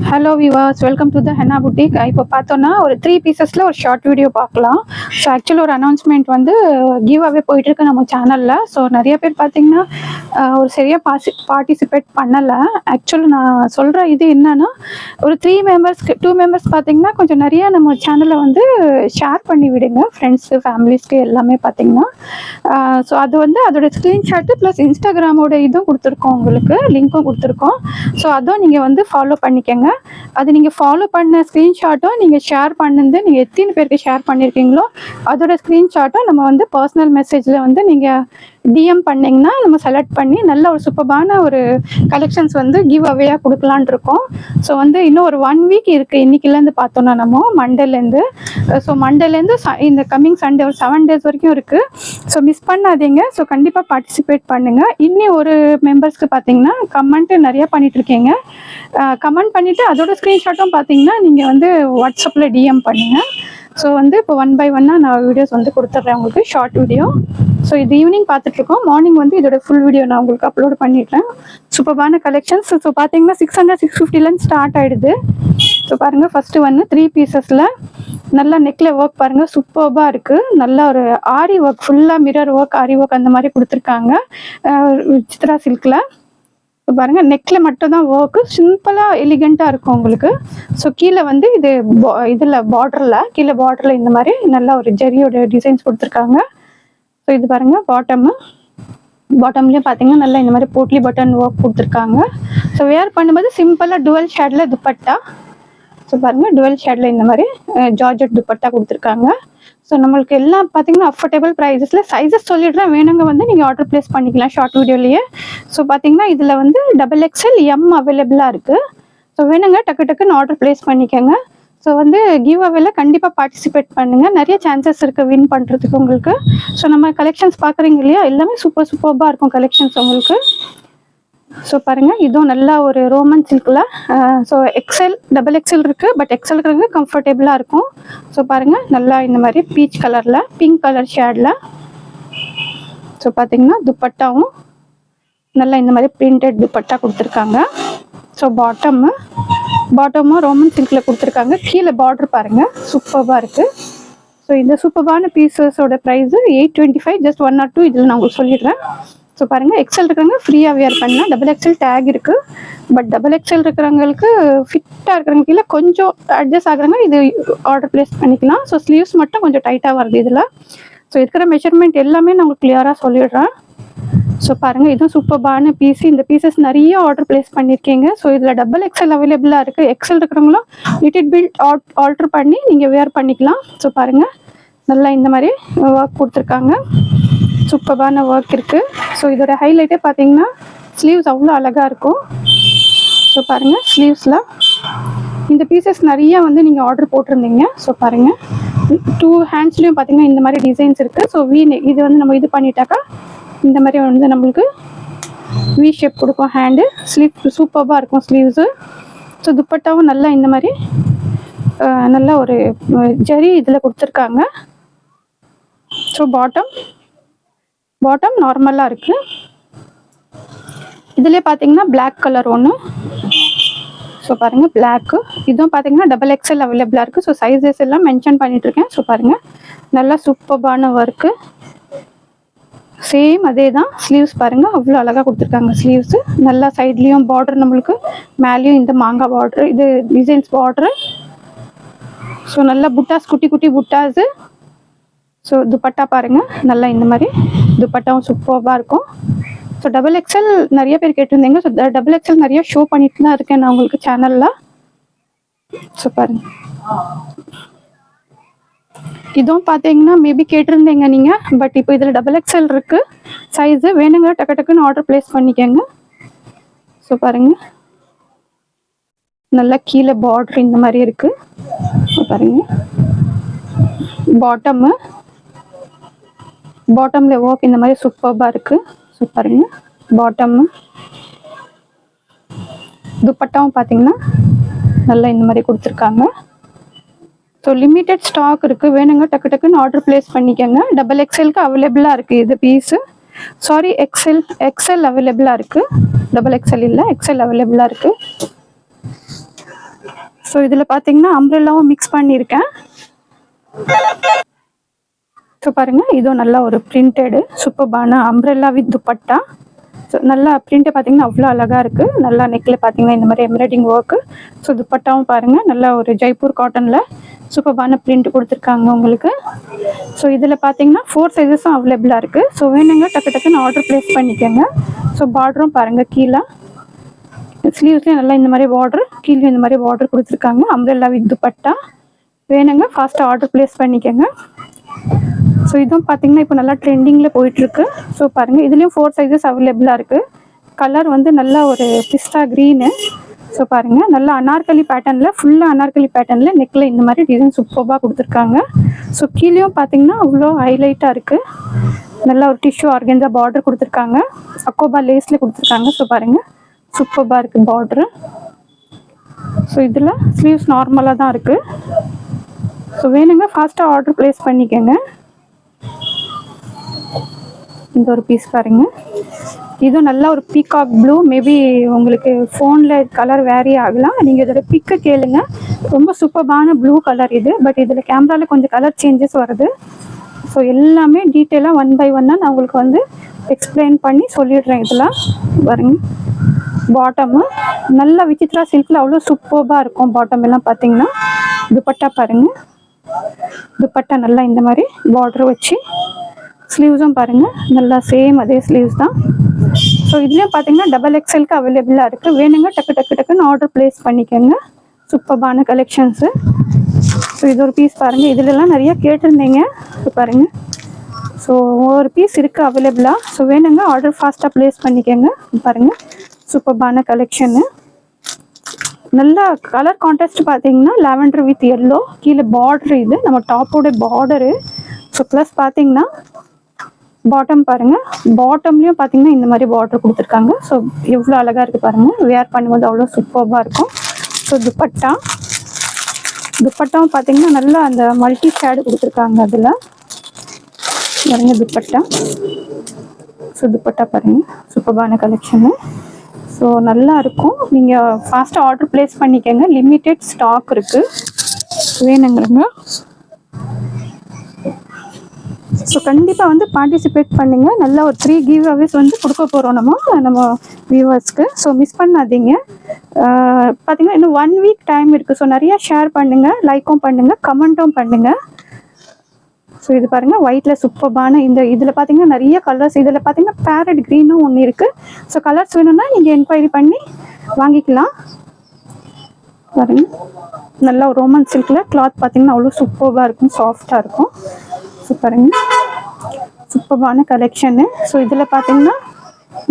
Hello Vilas, welcome to the henna boutique. இப்போ பார்த்தோன்னா ஒரு 3 பீசஸில் ஒரு ஷார்ட் வீடியோ பார்க்கலாம். ஸோ ஆக்சுவலி ஒரு அனௌன்ஸ்மெண்ட் வந்து கிவ் அவே போயிட்டுருக்கு நம்ம சேனலில். ஸோ நிறைய பேர் பார்த்தீங்கன்னா ஒரு சரியாக பார்ட்டிசிபேட் பண்ணலை. ஆக்சுவலி நான் சொல்கிற இது என்னன்னா, ஒரு 2 மெம்பர்ஸ் பார்த்தீங்கன்னா கொஞ்சம் நிறைய நம்ம சேனலில் வந்து ஷேர் பண்ணி விடுங்க ஃப்ரெண்ட்ஸு ஃபேமிலிஸ்க்கு எல்லாமே பார்த்தீங்கன்னா. ஸோ அது வந்து அதோட ஸ்க்ரீன்ஷாட்டு ப்ளஸ் இன்ஸ்டாகிராமோட இதுவும் கொடுத்துருக்கோம், உங்களுக்கு லிங்க்கும் கொடுத்துருக்கோம். ஸோ அதுவும் நீங்கள் வந்து ஃபாலோ பண்ணிக்கங்க. அது நீங்கள் ஃபாலோ பண்ண ஸ்க்ரீன்ஷாட்டும் நீங்கள் ஷேர் பண்ணது நீங்கள் எத்தனை பேருக்கு ஷேர் பண்ணியிருக்கீங்களோ அதோட ஸ்க்ரீன்ஷாட்டும் நம்ம வந்து பர்சனல் மெசேஜில் வந்து நீங்கள் டிஎம் பண்ணிங்கன்னா நம்ம செலக்ட் பண்ணி நல்ல ஒரு சூப்பரான ஒரு கலெக்ஷன்ஸ் வந்து கிவ் அவேயாக கொடுக்கலான் இருக்கோம். ஸோ வந்து இன்னும் ஒரு 1 வீக் இருக்குது இன்றைக்கிலேருந்து பார்த்தோன்னா நம்ம மண்டேலேருந்து. ஸோ மண்டேலேருந்து இந்த கம்மிங் சண்டே ஒரு 7 டேஸ் வரைக்கும் இருக்குது. ஸோ மிஸ் பண்ணாதீங்க. ஸோ கண்டிப்பாக பார்ட்டிசிபேட் பண்ணுங்கள். இன்னும் ஒரு மெம்பர்ஸ்க்கு பார்த்தீங்கன்னா கமெண்ட்டு நிறையா பண்ணிகிட்ருக்கீங்க. கமெண்ட் பண்ணிவிட்டு அதோட ஸ்க்ரீன்ஷாட்டும் பார்த்தீங்கன்னா நீங்கள் வந்து வாட்ஸ்அப்பில் டிஎம் பண்ணுங்கள். ஸோ வந்து இப்போ 1 by 1 நான் வீடியோஸ் வந்து கொடுத்துட்றேன் உங்களுக்கு, ஷார்ட் வீடியோ. ஸோ இது ஈவினிங் பார்த்துட்ருக்கோம். மார்னிங் வந்து இதோட ஃபுல் வீடியோ நான் உங்களுக்கு அப்லோட் பண்ணிடுறேன். சூப்பரான கலெக்ஷன்ஸ். ஸோ பார்த்தீங்கன்னா 600-650 ஸ்டார்ட் ஆகிடுது. ஸோ பாருங்கள், ஃபஸ்ட்டு ஒன்று 3 பீசஸில் நல்லா நெக்கில் ஒர்க் பாருங்கள், சூப்பராக இருக்குது. நல்லா ஒரு ஆரி ஒர்க், ஃபுல்லாக மிரர் ஒர்க், ஆரி ஒர்க் அந்த மாதிரி கொடுத்துருக்காங்க சித்ரா சில்கில். பாருங்கள், நெக்கில் மட்டும் தான் ஒர்க்கு, சிம்பிளாக எலிகெண்ட்டாக இருக்கும் உங்களுக்கு. ஸோ கீழே வந்து இதில் கீழே பார்டரில் இந்த மாதிரி நல்லா ஒரு ஜெரியோட டிசைன்ஸ் கொடுத்துருக்காங்க. ஸோ இது பாருங்கள், பாட்டம்லேயும் பார்த்தீங்கன்னா நல்லா இந்த மாதிரி போட்லி பட்டன் ஒர்க் கொடுத்துருக்காங்க. ஸோ வேர் பண்ணும்போது சிம்பிளாக டுவல் ஷேடில் துப்பட்டா. ஸோ பாருங்கள், டுவல் ஷேடில் இந்த மாதிரி ஜார்ஜெட் துப்பட்டா கொடுத்துருக்காங்க. ஸோ நம்மளுக்கு எல்லாம் பார்த்தீங்கன்னா அஃபோர்டபுள் ப்ரைஸஸில். சைஸஸ் சொல்லிடுறேன், வேணுங்க வந்து நீங்கள் ஆர்டர் ப்ளேஸ் பண்ணிக்கலாம் ஷார்ட் வீடியோலேயே. ஸோ பார்த்தீங்கன்னா இதில் வந்து XXL M அவைலபிளாக இருக்குது. ஸோ வேணுங்க டக்குன்னு ஆர்டர் ப்ளேஸ் பண்ணிக்கோங்க. ஸோ வந்து கிவ் அவேல கண்டிப்பாக பார்ட்டிசிபேட் பண்ணுங்கள். நிறைய சான்சஸ் இருக்குது வின் பண்ணுறதுக்கு உங்களுக்கு. ஸோ நம்ம கலெக்ஷன்ஸ் பார்க்குறீங்க இல்லையா, எல்லாமே சூப்பராக இருக்கும் கலெக்ஷன்ஸ் உங்களுக்கு. ஸோ பாருங்கள், இதுவும் நல்லா ஒரு ரோமன் சில்கில். ஸோ XXL இருக்குது, பட் XL இருக்கிறவங்க கம்ஃபர்டபுளாக இருக்கும். ஸோ பாருங்கள், நல்லா இந்த மாதிரி பீச் கலரில் பிங்க் கலர் ஷேடில். ஸோ பார்த்தீங்கன்னா துப்பட்டாவும் நல்லா இந்த மாதிரி பிரிண்டட் துப்பட்டா கொடுத்துருக்காங்க. ஸோ பாட்டமும் ரோமன் சில்கில் கொடுத்துருக்காங்க. கீழே பார்டர் பாருங்கள், சூப்பராக இருக்குது. ஸோ இந்த சூப்பரான பீசஸோட ப்ரைஸு 825, ஜஸ்ட் 1 or 2 இதில் நான் உங்களுக்கு சொல்லிடுறேன். ஸோ பாருங்கள், XL இருக்கிறவங்க ஃப்ரீயாக வியர் பண்ணலாம். XXL டேக் இருக்குது, பட் XXL இருக்கிறவங்களுக்கு ஃபிட்டாக இருக்கிறவங்க கீழே கொஞ்சம் அட்ஜஸ்ட் ஆகுறாங்க, இது ஆர்டர் ப்ளேஸ் பண்ணிக்கலாம். ஸோ ஸ்லீவ்ஸ் மட்டும் கொஞ்சம் டைட்டாக வருது இதில். ஸோ இருக்கிற மெஷர்மெண்ட் எல்லாமே நான் உங்களுக்கு கிளியராக சொல்லிடுறேன். ஸோ பாருங்கள், இதுவும் சூப்பரான பீஸ். இந்த பீசஸ் நிறைய ஆர்டர் ப்ளேஸ் பண்ணியிருக்கீங்க. ஸோ இதில் XXL அவைலபிளாக இருக்குது. XL இருக்கிறவங்களும் லிட்டில் பில்ட் ஆல்ட்ரு பண்ணி நீங்கள் வியர் பண்ணிக்கலாம். ஸோ பாருங்கள், நல்லா இந்த மாதிரி ஒர்க் கொடுத்துருக்காங்க, சூப்பரான ஒர்க் இருக்குது. ஸோ இதோட ஹைலைட்டே பார்த்தீங்கன்னா ஸ்லீவ்ஸ் அவ்வளோ அழகாக இருக்கும். ஸோ பாருங்கள், ஸ்லீவ்ஸில் இந்த பீசஸ் நிறையா வந்து நீங்கள் ஆர்டர் போட்டிருந்தீங்க. ஸோ பாருங்கள், 2 ஹேண்ட்ஸ்லேயும் பார்த்தீங்கன்னா இந்த மாதிரி டிசைன்ஸ் இருக்குது. ஸோ இது வந்து நம்ம இது பண்ணிட்டாக்கா இந்த மாதிரி வந்து நம்மளுக்கு வி ஷேப் கொடுக்கும் ஹேண்டு. ஸ்லீவ் சூப்பராக இருக்கும் ஸ்லீவ்ஸு. ஸோ துப்பட்டாவும் நல்லா இந்த மாதிரி நல்லா ஒரு ஜரி இதில் கொடுத்துருக்காங்க. ஸோ பாட்டம் நார்மலாக இருக்குது. இதிலே பார்த்தீங்கன்னா பிளாக் கலர் ஒன்று. ஸோ பாருங்கள், பிளாக்கு. இதுவும் பார்த்தீங்கன்னா XXL அவைலபிளாக இருக்குது. ஸோ சைஸஸ் எல்லாம் மென்ஷன் பண்ணிகிட்ருக்கேன். ஸோ பாருங்கள், நல்லா சூப்பரான ஒர்க்கு. சேம் அதே தான். ஸ்லீவ்ஸ் பாருங்கள், அவ்வளோ அழகாக கொடுத்துருக்காங்க ஸ்லீவ்ஸு. நல்லா சைட்லேயும் பார்டர், நம்மளுக்கு மேலேயும் இந்த மாங்காய் பார்டரு, இது டிசைன்ஸ் பார்டரு. ஸோ நல்லா புட்டாஸ், குட்டி புட்டாஸு. ஸோ துப்பட்டா பாருங்கள், நல்லா இந்த மாதிரி துப்பட்டாவும் சூப்பராக இருக்கும். ஸோ XXL நிறைய பேர் கேட்டிருந்தீங்க. ஸோ XXL நிறைய ஷோ பண்ணிட்டு தான் இருக்கேன் நான் உங்களுக்கு சேனலில். ஸோ பாருங்கள், இதுவும் பார்த்தீங்கன்னா மேபி கேட்டிருந்தீங்க நீங்கள், பட் இப்போ இதில் XXL இருக்குது சைஸு. வேணுங்க டக்குன்னு ஆர்டர் ப்ளேஸ் பண்ணிக்கோங்க. ஸோ பாருங்கள், நல்லா கீழே பார்டர் இந்த மாதிரி இருக்குது. ஸோ பாருங்கள், பாட்டமில் ஒர்க் இந்த மாதிரி சூப்பராக இருக்குது. ஸோ பாருங்கள், பாட்டமு துப்பட்டாவும் பார்த்தீங்கன்னா நல்லா இந்த மாதிரி கொடுத்துருக்காங்க. ஸோ லிமிட்டட் ஸ்டாக் இருக்குது, வேணுங்க டக்குன்னு ஆர்டர் ப்ளேஸ் பண்ணிக்கோங்க. XXLக்கு அவைலபிளாக இருக்குது இது பீஸு. சாரி, XL அவைலபிளாக இருக்குது. XXL இல்லை, XL அவைலபிளாக இருக்குது. ஸோ இதில் பார்த்தீங்கன்னா அம்ப்ரெல்லாவும் மிக்ஸ் பண்ணியிருக்கேன். ஸோ பாருங்கள், இதுவும் நல்லா ஒரு பிரிண்டடு சூப்பர்பான அம்ப்ரெல்லா வித் துப்பட்டா. ஸோ நல்லா பிரிண்ட்டை பார்த்தீங்கன்னா அவ்வளோ அழகாக இருக்குது. நல்லா நெக்கில் பார்த்தீங்கன்னா இந்த மாதிரி எம்ப்ராய்டிங் ஒர்க்கு. ஸோ துப்பட்டாவும் பாருங்கள், நல்லா ஒரு ஜெய்ப்பூர் காட்டனில் சூப்பர்பான பிரிண்ட் கொடுத்துருக்காங்க உங்களுக்கு. ஸோ இதில் பார்த்தீங்கன்னா 4 சைஸஸும் அவைலபிளாக இருக்குது. ஸோ வேணுங்க டக்கு டக்குன்னு ஆர்டர் ப்ளேஸ் பண்ணிக்கோங்க. ஸோ பார்டரும் பாருங்கள், கீழே ஸ்லீவ்ஸ்லேயும் நல்லா இந்த மாதிரி பார்டர், கீழே இந்த மாதிரி பார்டர் கொடுத்துருக்காங்க. அம்ப்ரெல்லா வித் துப்பட்டா வேணுங்க ஃபாஸ்ட்டாக ஆர்டர் ப்ளேஸ் பண்ணிக்கோங்க. ஸோ இதுவும் பார்த்தீங்கன்னா இப்போ நல்லா ட்ரெண்டிங்கில் போயிட்டுருக்கு. ஸோ பாருங்கள், இதுலேயும் 4 சைஸஸ் அவைலபிளாக இருக்குது. கலர் வந்து நல்லா ஒரு பிஸ்டா க்ரீனு. ஸோ பாருங்கள், நல்லா அனார்கலி பேட்டர்னில், ஃபுல்லாக அனார்கலி பேட்டர்னில் நெக்கில் இந்த மாதிரி டிசைன் சூப்பராக கொடுத்துருக்காங்க. ஸோ கீழேயும் பார்த்தீங்கன்னா அவ்வளோ ஹைலைட்டாக இருக்குது. நல்லா ஒரு டிஷ்யூ ஆர்கென்ஸா பார்டர் கொடுத்துருக்காங்க. அக்கோபா லேஸில் கொடுத்துருக்காங்க. ஸோ பாருங்கள், சூப்பராக இருக்குது பார்டரு. ஸோ இதில் ஸ்லீவ்ஸ் நார்மலாக தான் இருக்குது. ஸோ வேணுங்க ஃபாஸ்ட்டாக ஆர்டர் ப்ளேஸ் பண்ணிக்கோங்க. இந்த ஒரு பீஸ் பாருங்கள், இதுவும் நல்லா ஒரு பீகாக் ப்ளூ. மேபி உங்களுக்கு ஃபோனில் கலர் வேரி ஆகலாம், நீங்கள் இதோட பிக்கை கேளுங்க. ரொம்ப சூப்பரான ப்ளூ கலர் இது. பட் இதில் கேமராவில் கொஞ்சம் கலர் சேஞ்சஸ் வருது. ஸோ எல்லாமே டீட்டெயிலாக 1 by 1 நான் உங்களுக்கு வந்து எக்ஸ்பிளைன் பண்ணி சொல்லிடுறேன். இதெல்லாம் பாருங்க, பாட்டமு நல்லா விசித்ரா சில்கில் அவ்வளோ சூப்பராக இருக்கும். பாட்டம் எல்லாம் பார்த்தீங்கன்னா துப்பட்டா பாருங்கள், துப்பட்டா நல்லா இந்த மாதிரி பார்டர் வச்சு, ஸ்லீவ்ஸும் பாருங்கள் நல்லா சேம் அதே ஸ்லீவ்ஸ் தான். ஸோ இதுலேயும் பார்த்தீங்கன்னா XXLக்கு அவைலபிளாக இருக்குது. வேணுங்க டக்கு டக்கு டக்குன்னு ஆர்டர் ப்ளேஸ் பண்ணிக்கோங்க. சூப்பரான கலெக்ஷன்ஸு. ஸோ இது ஒரு பீஸ் பாருங்கள், இதிலெல்லாம் நிறைய கேட்டிருந்தீங்க. ஸோ பாருங்கள், ஸோ ஒரு பீஸ் இருக்குது அவைலபிளாக. ஸோ வேணுங்க ஆர்டர் ஃபாஸ்ட்டாக ப்ளேஸ் பண்ணிக்கோங்க. பாருங்கள், சூப்பரான கலெக்ஷனு. நல்லா கலர் கான்ட்ராஸ்ட் பார்த்தீங்கன்னா லாவெண்டர் வித் எல்லோ. கீழே பார்டரு, இது நம்ம டாப்போட பார்டரு. ஸோ ப்ளஸ் பார்த்தீங்கன்னா பாட்டம் பாருங்கள், பாட்டம்லேயும் பார்த்தீங்கன்னா இந்த மாதிரி பார்டர் கொடுத்துருக்காங்க. ஸோ எவ்வளோ அழகாக இருக்குது பாருங்கள், வேர் பண்ணும்போது அவ்வளோ சூப்பராக இருக்கும். ஸோ துப்பட்டாவும் பார்த்தீங்கன்னா நல்லா அந்த மல்டி ஷேடு கொடுத்துருக்காங்க. அதில் பாருங்கள் துப்பட்டா. ஸோ துப்பட்டா பாருங்கள், சூப்பரான கலெக்ஷனு. ஸோ நல்லா இருக்கும். நீங்கள் ஃபாஸ்ட்டாக ஆர்டர் ப்ளேஸ் பண்ணிக்கோங்க. லிமிட்டெட் ஸ்டாக் இருக்குது, வேணுங்கிறங்க. ஸோ கண்டிப்பாக வந்து பார்ட்டிசிபேட் பண்ணுங்கள். நல்லா ஒரு 3 கிவ் அவேஸ் வந்து கொடுக்க போகிறோம் நம்ம வியூவர்ஸ்க்கு. ஸோ மிஸ் பண்ணாதீங்க. பார்த்தீங்கன்னா இன்னும் 1 வீக் டைம் இருக்குது. ஸோ நிறையா ஷேர் பண்ணுங்கள், லைக்கும் பண்ணுங்கள், கமெண்ட்டும் பண்ணுங்கள். ஸோ இது பாருங்கள், ஒயிட்டில் சூப்பரான இதில் பார்த்தீங்கன்னா நிறைய கலர்ஸ். இதில் பார்த்தீங்கன்னா பேரட் க்ரீனும் ஒன்று இருக்குது. ஸோ கலர்ஸ் வேணும்னா நீங்கள் என்கொயரி பண்ணி வாங்கிக்கலாம். பாருங்கள், நல்லா ரோமன் சில்கில் கிளாத் பார்த்தீங்கன்னா அவ்வளோ சூப்பராக இருக்கும், சாஃப்டாக இருக்கும். ஸோ பாருங்கள், சூப்பரான கலெக்ஷனு. ஸோ இதில் பார்த்தீங்கன்னா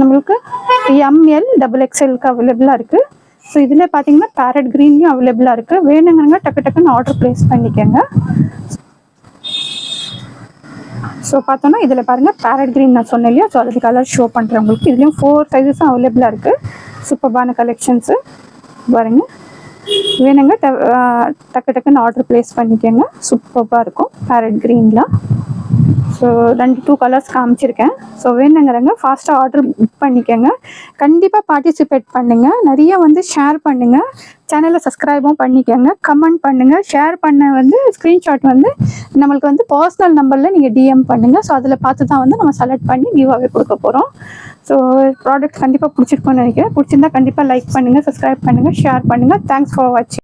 நம்மளுக்கு ML XXLக்கு அவைலபிளாக இருக்குது. ஸோ இதில் பார்த்தீங்கன்னா பேரட் க்ரீன்லேயும் அவைலபிளாக இருக்குது. வேணுங்க டக்கு டக்குன்னு ஆர்டர் ப்ளேஸ் பண்ணிக்கோங்க. ஸோ பார்த்தோன்னா இதில் பாருங்கள் பேரட் க்ரீன் நான் சொன்னேன் இல்லையா. ஸோ அதுக்கு கலர் ஷோ பண்ணுறேன் உங்களுக்கு. இதுலேயும் 4 சைஸஸும் அவைலபிளாக இருக்குது. சூப்பரான கலெக்ஷன்ஸு பாருங்கள். வேணுங்க டக்கு டக்குன்னு ஆர்டர் ப்ளேஸ் பண்ணிக்கோங்க. சூப்பராக இருக்கும் பேரட் க்ரீனில். ஸோ 2 கலர்ஸ் காமிச்சிருக்கேன். ஸோ வேணுங்கிறங்க ஃபாஸ்ட்டாக ஆர்டர் புக் பண்ணிக்கோங்க. கண்டிப்பாக பார்ட்டிசிபேட் பண்ணுங்கள். நிறைய வந்து ஷேர் பண்ணுங்கள். சேனலை சப்ஸ்கிரைபும் பண்ணிக்கோங்க. கமெண்ட் பண்ணுங்கள். ஷேர் பண்ண வந்து ஸ்க்ரீன்ஷாட் வந்து நம்மளுக்கு வந்து பர்சனல் நம்பரில் நீங்கள் DM பண்ணுங்கள். ஸோ அதில் பார்த்து தான் வந்து நம்ம செலக்ட் பண்ணி கிவ்அவே கொடுக்க போகிறோம். ஸோ ப்ராடக்ட் கண்டிப்பாக பிடிச்சிருக்கோன்னு நினைக்கிறேன். பிடிச்சிருந்தா கண்டிப்பாக லைக் பண்ணுங்கள், சப்ஸ்கிரைப் பண்ணுங்கள், ஷேர் பண்ணுங்கள். தேங்க்ஸ் ஃபார் வாட்சிங்.